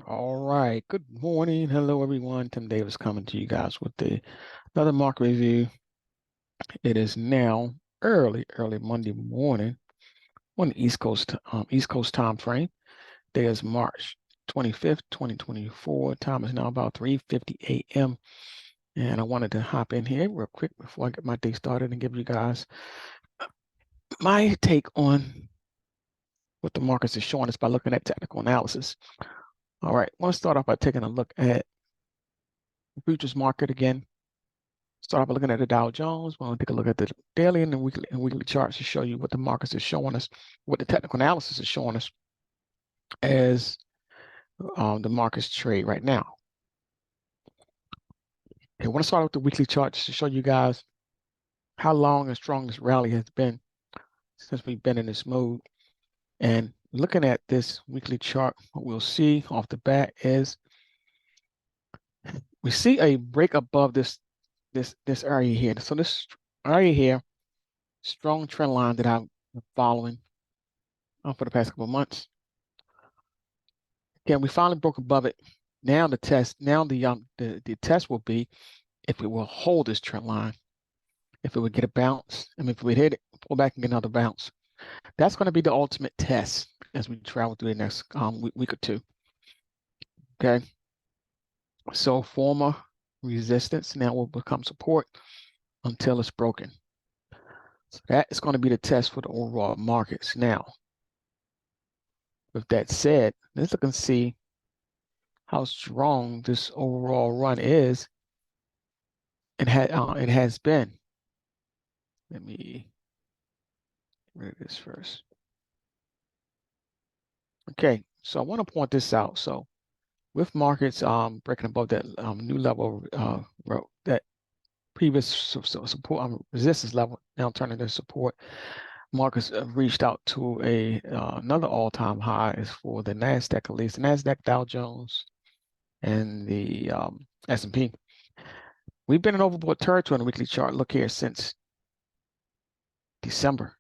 All right. Good morning. Hello, everyone. Tim Davis coming to you guys with another market review. It is now early Monday morning on the East Coast time frame. Day is March 25th, 2024. Time is now about 3:50 a.m. And I wanted to hop in here real quick before I get my day started and give you guys my take on what the markets is showing us by looking at technical analysis. All right. I want to start off by taking a look at the futures market again. Start off by looking at the Dow Jones. We'll take a look at the daily and the weekly charts to show you what the markets is showing us, what the technical analysis is showing us as the markets trade right now. Okay, I want to start with the weekly charts to show you guys how long and strong this rally has been since we've been in this mode. And looking at this weekly chart, what we'll see off the bat is we see a break above this area here. So this area here, strong trend line that I've been following for the past couple of months. Again, we finally broke above it. Now the test will be if it will hold this trend line, if it would get a bounce, and if we hit it, pull back and get another bounce. That's going to be the ultimate test as we travel through the next week or two. Okay, so former resistance now will become support until it's broken. So that is going to be the test for the overall markets. Now, with that said, let's look and see how strong this overall run is and it has been. Let me get rid of this first. Okay, so I want to point this out. So with markets breaking above that new level, that previous support resistance level, now turning to support, markets have reached out to another all-time high is for the Nasdaq, at least the Nasdaq, Dow Jones, and the S&P. We've been in overbought territory on the weekly chart. Look here, since December.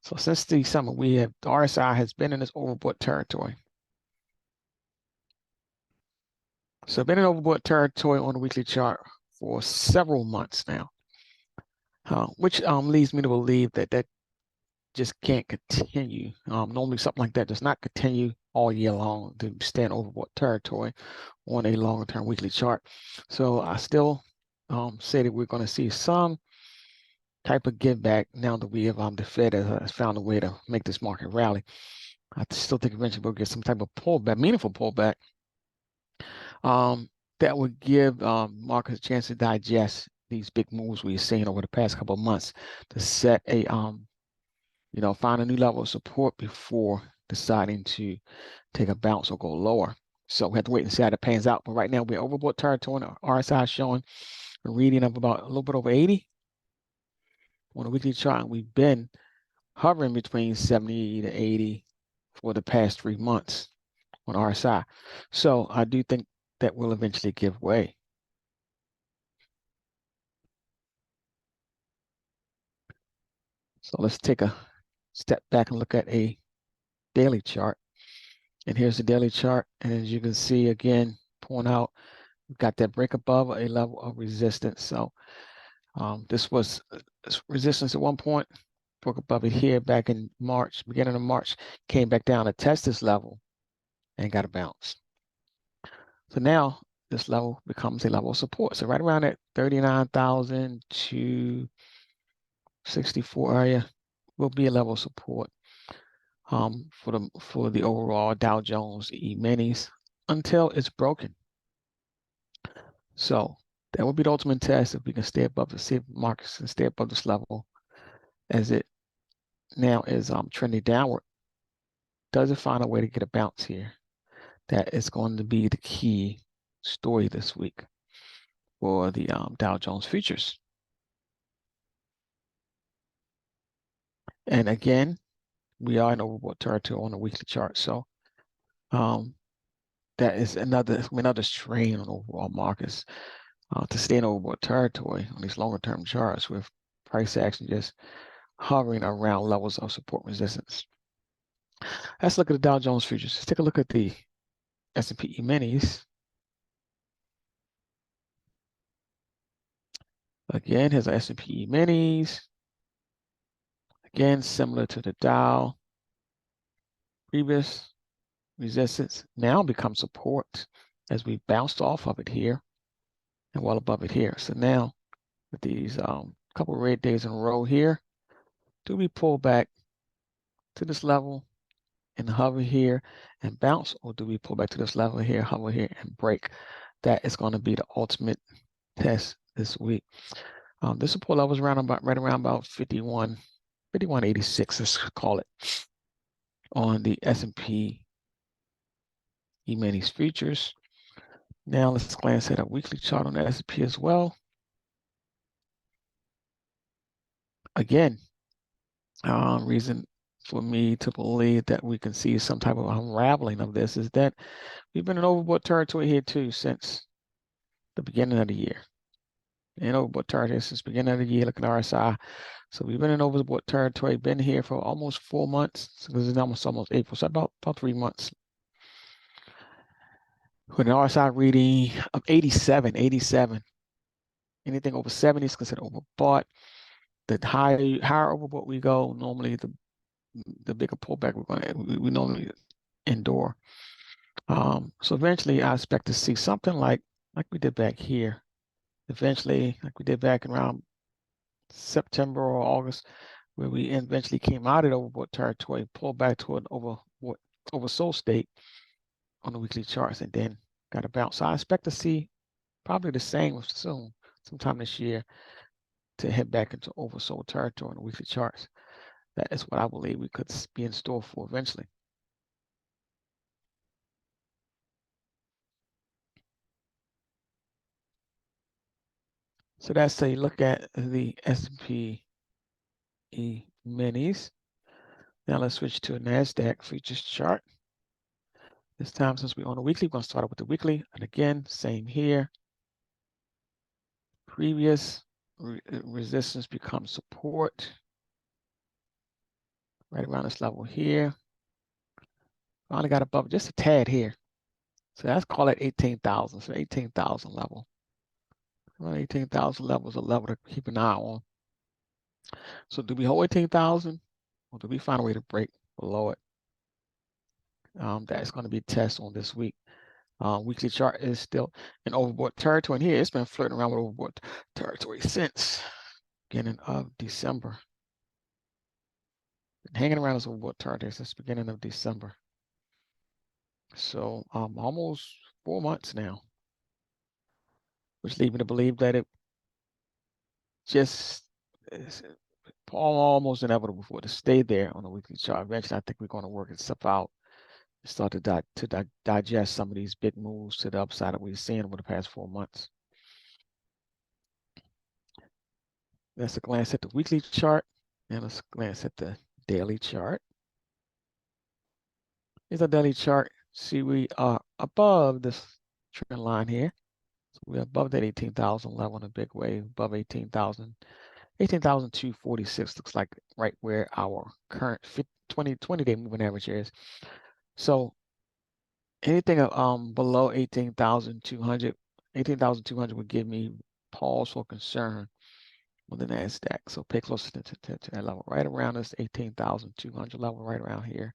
So since December, the RSI has been in this overbought territory. So been in overbought territory on the weekly chart for several months now, which leads me to believe that that just can't continue. Normally something like that does not continue all year long to stay in overbought territory on a longer-term weekly chart. So I still say that we're going to see some type of give back now that we have the Fed has found a way to make this market rally. I still think eventually we'll get some type of pullback, meaningful pullback, that would give markets a chance to digest these big moves we've seen over the past couple of months to set a find a new level of support before deciding to take a bounce or go lower. So we have to wait and see how that pans out. But right now we're overbought territory. RSI showing a reading of about a little bit over 80 on the weekly chart. And we've been hovering between 70 to 80 for the past 3 months on RSI. So I do think that will eventually give way. So let's take a step back and look at a daily chart. And here's the daily chart. And as you can see, again, point out, we've got that break above a level of resistance. So this was resistance at one point, broke above it here back in March, beginning of March, came back down to test this level and got a bounce. So now this level becomes a level of support. So right around that 39,264 area will be a level of support for the overall Dow Jones E-minis until it's broken. So that would be the ultimate test if we can stay above the, see if markets can stay above this level as it now is trending downward. Does it find a way to get a bounce here? That is going to be the key story this week for the Dow Jones futures. And again, we are in overbought territory on the weekly chart. So that is another strain on overall markets to stay in overbought territory on these longer term charts with price action just hovering around levels of support resistance. Let's look at the Dow Jones futures. Let's take a look at the S&P E-minis. Again, here's our S&P E-minis. Again, similar to the Dow. Previous resistance now becomes support as we bounced off of it here and well above it here. So now with these couple of red days in a row here, do we pull back to this level and hover here and bounce, or do we pull back to this level here, hover here and break? That is going to be the ultimate test this week. This support level is right around about 51.86, let's call it, on the S&P E-minis futures. Now let's glance at a weekly chart on the S&P as well. Again, reason for me to believe that we can see some type of unraveling of this is that we've been in overbought territory here too since the beginning of the year. In overbought territory since the beginning of the year. Look at RSI. So we've been in overbought territory, been here for almost 4 months. Because it's almost April, so about 3 months. With an RSI reading of 87. Anything over 70 is considered overbought. The higher overbought we go, normally the bigger pullback we normally endure. So eventually I expect to see something like we did back here. Eventually, like we did back around September or August, where we eventually came out of overbought territory, pulled back to an oversold state on the weekly charts, and then got a bounce. So I expect to see probably the same soon, sometime this year, to head back into oversold territory on the weekly charts. That is what I believe we could be in store for eventually. So that's a look at the S&P E-minis. Now let's switch to a NASDAQ futures chart. This time, since we're on a weekly, we're going to start out with the weekly. And again, same here. Previous resistance becomes support. Right around this level here. Finally got above just a tad here. So let's call it 18,000. So 18,000 level. Well, 18,000 level is a level to keep an eye on. So do we hold 18,000 or do we find a way to break below it? That's going to be a test on this week. Weekly chart is still in overbought territory. And here it's been flirting around with overbought territory since beginning of December. Been hanging around this overbought territory since beginning of December. So almost 4 months now, which leads me to believe that it just is almost inevitable for it to stay there on the weekly chart. Eventually, I think we're going to work itself out and start to digest some of these big moves to the upside that we've seen over the past 4 months. Let's glance at the weekly chart, and let's glance at the daily chart. Here's our daily chart. See, we are above this trend line here. So we're above that 18,000 level in a big way, above 18,000. 18,246 looks like right where our current 20-day moving average is. So anything below 18,200 would give me pause for concern on the NASDAQ. So pay close to that level, right around this 18,200 level, right around here.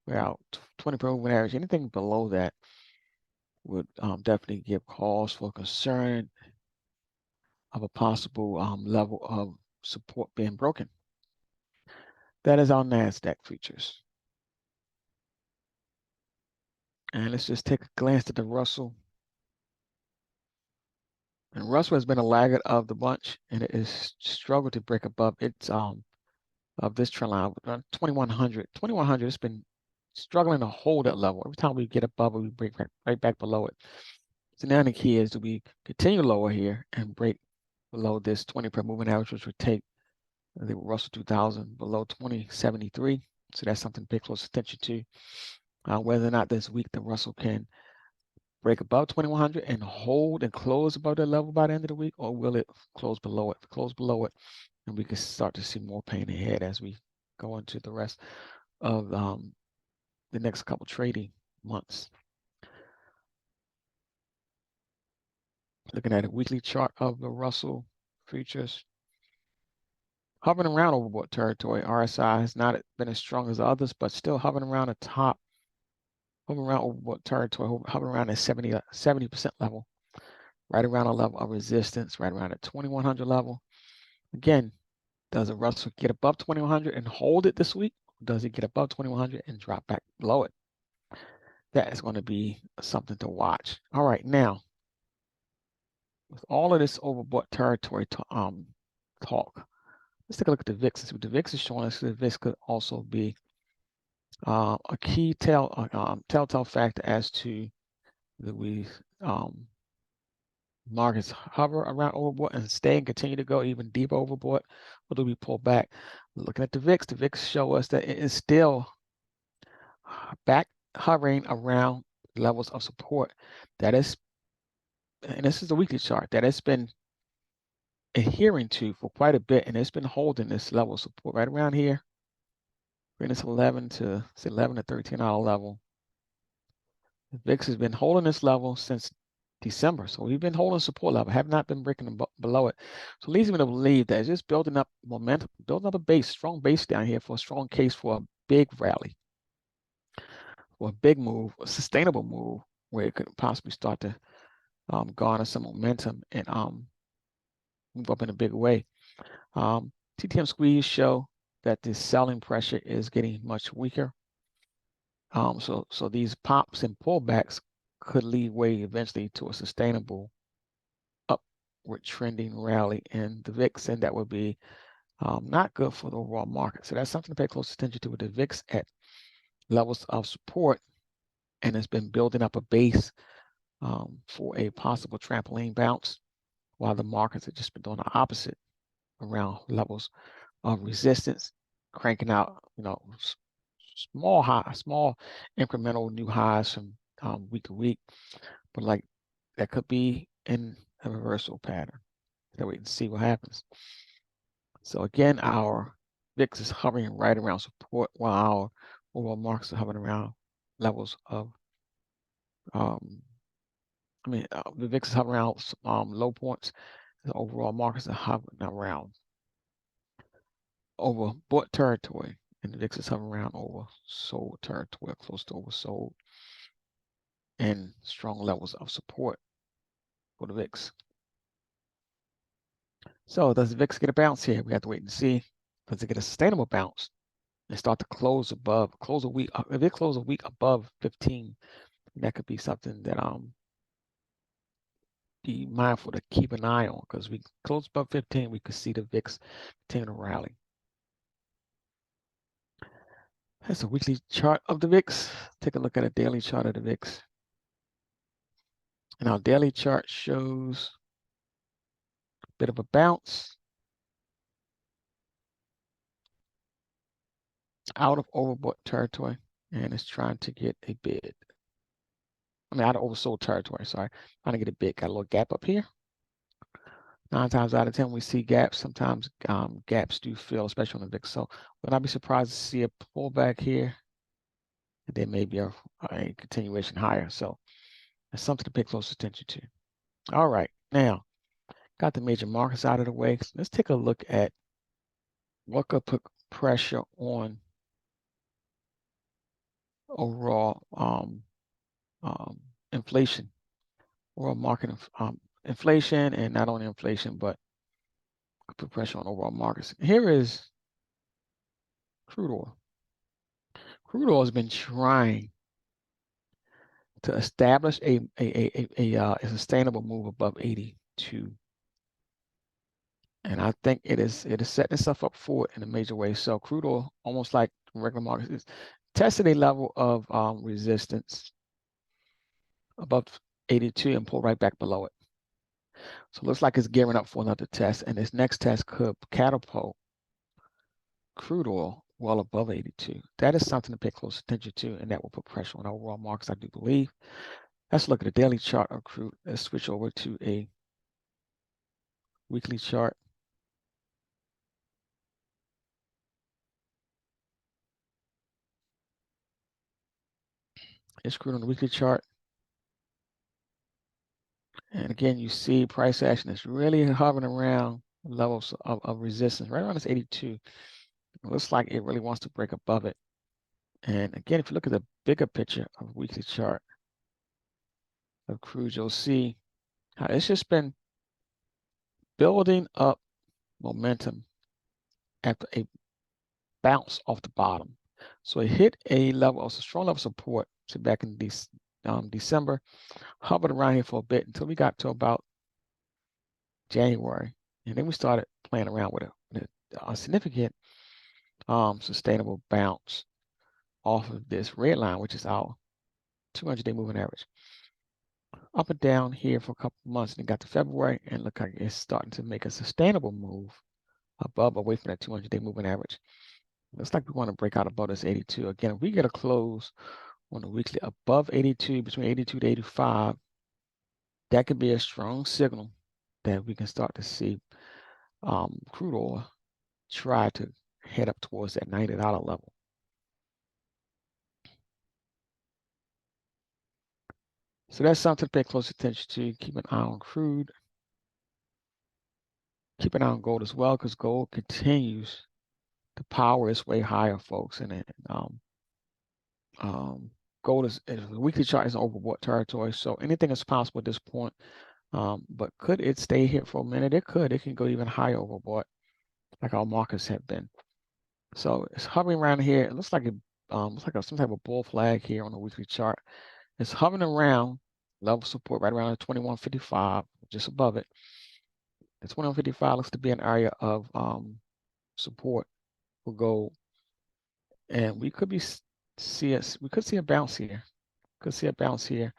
We're out 20 moving average. Anything below that would definitely give cause for concern of a possible level of support being broken. That is our NASDAQ futures. And let's just take a glance at the Russell. And Russell has been a laggard of the bunch, and it has struggled to break above its of this trend line. 2100. 2100 has been struggling to hold that level. Every time we get above it, we break right back below it. So now the key is, do we continue lower here and break below this 20 moving average, which would take the Russell 2000 below 2073. So that's something to pay close attention to. Whether or not this week the Russell can break above 2100 and hold and close above that level by the end of the week, or will it close below it? Close below it, and we can start to see more pain ahead as we go into the rest of the next couple trading months. Looking at a weekly chart of the Russell futures, hovering around overbought territory. RSI has not been as strong as others, but still hovering around the top, hovering around overbought territory, hovering around the 70% level, right around a level of resistance, right around the 2100 level. Again, does the Russell get above 2100 and hold it this week? Does it get above 2100 and drop back below it? That is going to be something to watch. All right, now, with all of this overbought territory talk, let's take a look at the VIX. What the VIX is showing us, the VIX could also be a key telltale factor as to the markets hover around overbought and stay and continue to go even deeper overbought, or do we pull back? Looking at the VIX show us that it is still back hovering around levels of support. That is, and this is the weekly chart, that has been adhering to for quite a bit, and it's been holding this level of support right around here. Bring this 11 to 13-hour level. The VIX has been holding this level since December, so we've been holding support level, have not been breaking below it. So it leads me to believe that it's just building up momentum, building up a base, strong base down here for a strong case for a big rally, for a big move, a sustainable move, where it could possibly start to garner some momentum and move up in a big way. TTM squeeze show that the selling pressure is getting much weaker. So these pops and pullbacks could lead way eventually to a sustainable upward trending rally in the VIX, and that would be not good for the overall market. So that's something to pay close attention to with the VIX at levels of support, and it's been building up a base for a possible trampoline bounce, while the markets have just been doing the opposite around levels of resistance, cranking out, small incremental new highs from week to week, but like that could be in a reversal pattern. So we can see what happens. So again, our VIX is hovering right around support, while our overall markets are hovering around levels of the VIX is hovering around low points. The overall markets are hovering around overbought territory, and the VIX is hovering around oversold territory, close to oversold, and strong levels of support for the VIX. So does the VIX get a bounce here? We have to wait and see. Does it get a sustainable bounce and start to close a week? If it closes a week above 15, that could be something that be mindful to keep an eye on, because we close above 15, we could see the VIX continue to rally. That's a weekly chart of the VIX. Take a look at a daily chart of the VIX. And our daily chart shows a bit of a bounce out of overbought territory, and it's trying to get a bid. Out of oversold territory, sorry. Trying to get a bid. Got a little gap up here. 9 times out of 10, we see gaps. Sometimes gaps do fill, especially on the VIX. So would not be surprised to see a pullback here, and then maybe a continuation higher. So that's something to pay close attention to. All right, now got the major markets out of the way. Let's take a look at what could put pressure on overall inflation, overall market inflation, and not only inflation, but put pressure on overall markets. Here is crude oil. Crude oil has been trying to establish a sustainable move above 82, and I think it is setting itself up for it in a major way. So crude oil, almost like regular markets, is testing a level of resistance above 82 and pull right back below it. So it looks like it's gearing up for another test, and this next test could catapult crude oil well above 82. That is something to pay close attention to, and that will put pressure on overall markets, I do believe. Let's look at the daily chart of crude. Let's switch over to a weekly chart. It's crude on the weekly chart. And again, you see price action is really hovering around levels of resistance, right around this 82. It looks like it really wants to break above it. And again, if you look at the bigger picture of a weekly chart of crude, you'll see how it's just been building up momentum after a bounce off the bottom. So it hit a level, a strong level of support back in December, hovered around here for a bit until we got to about January. And then we started playing around with a significant sustainable bounce off of this red line, which is our 200-day moving average. Up and down here for a couple of months, and it got to February, and look like it's starting to make a sustainable move away from that 200-day moving average. Looks like we want to break out above this 82. Again, if we get a close on the weekly above 82, between 82 to 85, that could be a strong signal that we can start to see crude oil try to head up towards that $90 level. So that's something to pay close attention to. Keep an eye on crude. Keep an eye on gold as well, because gold continues to power its way higher, folks. And gold is the weekly chart is overbought territory, so anything is possible at this point. But could it stay here for a minute? It could. It can go even higher overbought, like our markets have been. So it's hovering around here. It looks like some type of bull flag here on the weekly chart. It's hovering around level support right around 2155, just above it. The 2155 looks to be an area of support for gold, and we could see a bounce here. Could see a bounce here.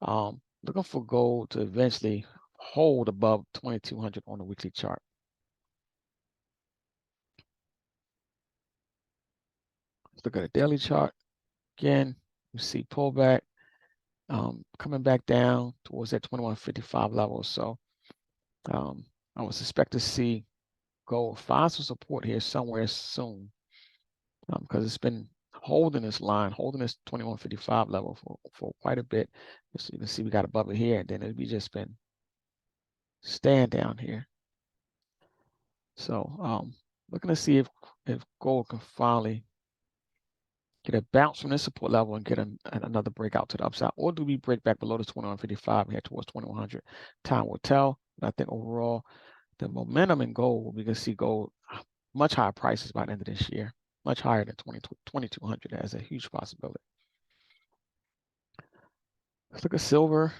Looking for gold to eventually hold above 2200 on the weekly chart. Let's look at a daily chart. Again, you see pullback, coming back down towards that 2155 level. So I would suspect to see gold find some support here somewhere soon, because it's been holding this line, holding this 2155 level for quite a bit. So you can see we got above it here, and then it'd be just been staying down here. So looking to see if gold can finally get a bounce from this support level and get another breakout to the upside, or do we break back below the 2155 and head towards 2100? Time will tell. But I think overall, the momentum in gold, we can see gold much higher prices by the end of this year, much higher than 2200 as a huge possibility. Let's look at silver.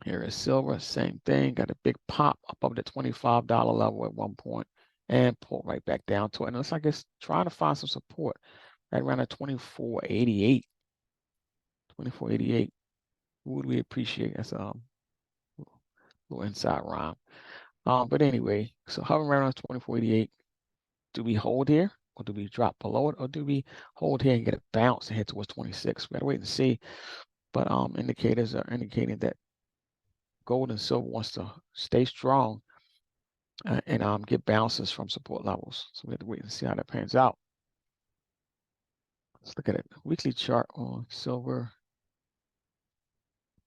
Here is silver, same thing, got a big pop above the $25 level at one point and pull right back down to it. And it looks like it's trying to find some support right around at 2488. 2488. Would we appreciate? That's a little inside rhyme. But anyway, so hovering around 2488. Do we hold here, or do we drop below it, or do we hold here and get a bounce and head towards 26? We gotta wait and see. But indicators are indicating that gold and silver wants to stay strong and get bounces from support levels. So we have to wait and see how that pans out. Let's look at it. Weekly chart on silver.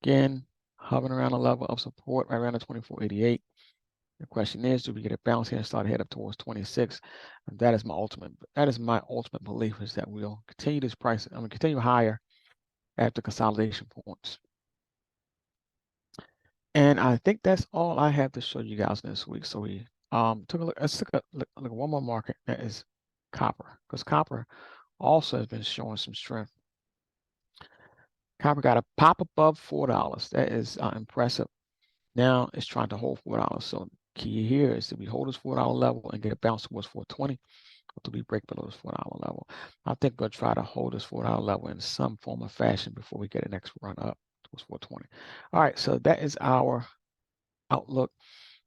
Again, hovering around a level of support right around the 2488. The question is, do we get a bounce here and start to head up towards 26? And that is my ultimate belief, is that we'll continue this price. Continue higher after consolidation points. And I think that's all I have to show you guys this week. So we took a look. Let's look at one more market, that is copper, because copper also has been showing some strength. Copper got a pop above $4. That is impressive. Now it's trying to hold $4. So key here is, that we hold this $4 level and get a bounce towards 420, or do we break below this $4 level? I think we'll try to hold this $4 level in some form of fashion before we get a next run up towards 420. All right, so that is our outlook.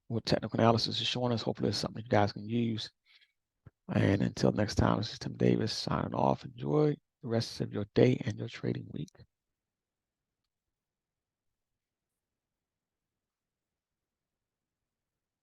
What technical analysis is showing us. Hopefully it's something you guys can use. And until next time, this is Tim Davis signing off. Enjoy the rest of your day and your trading week.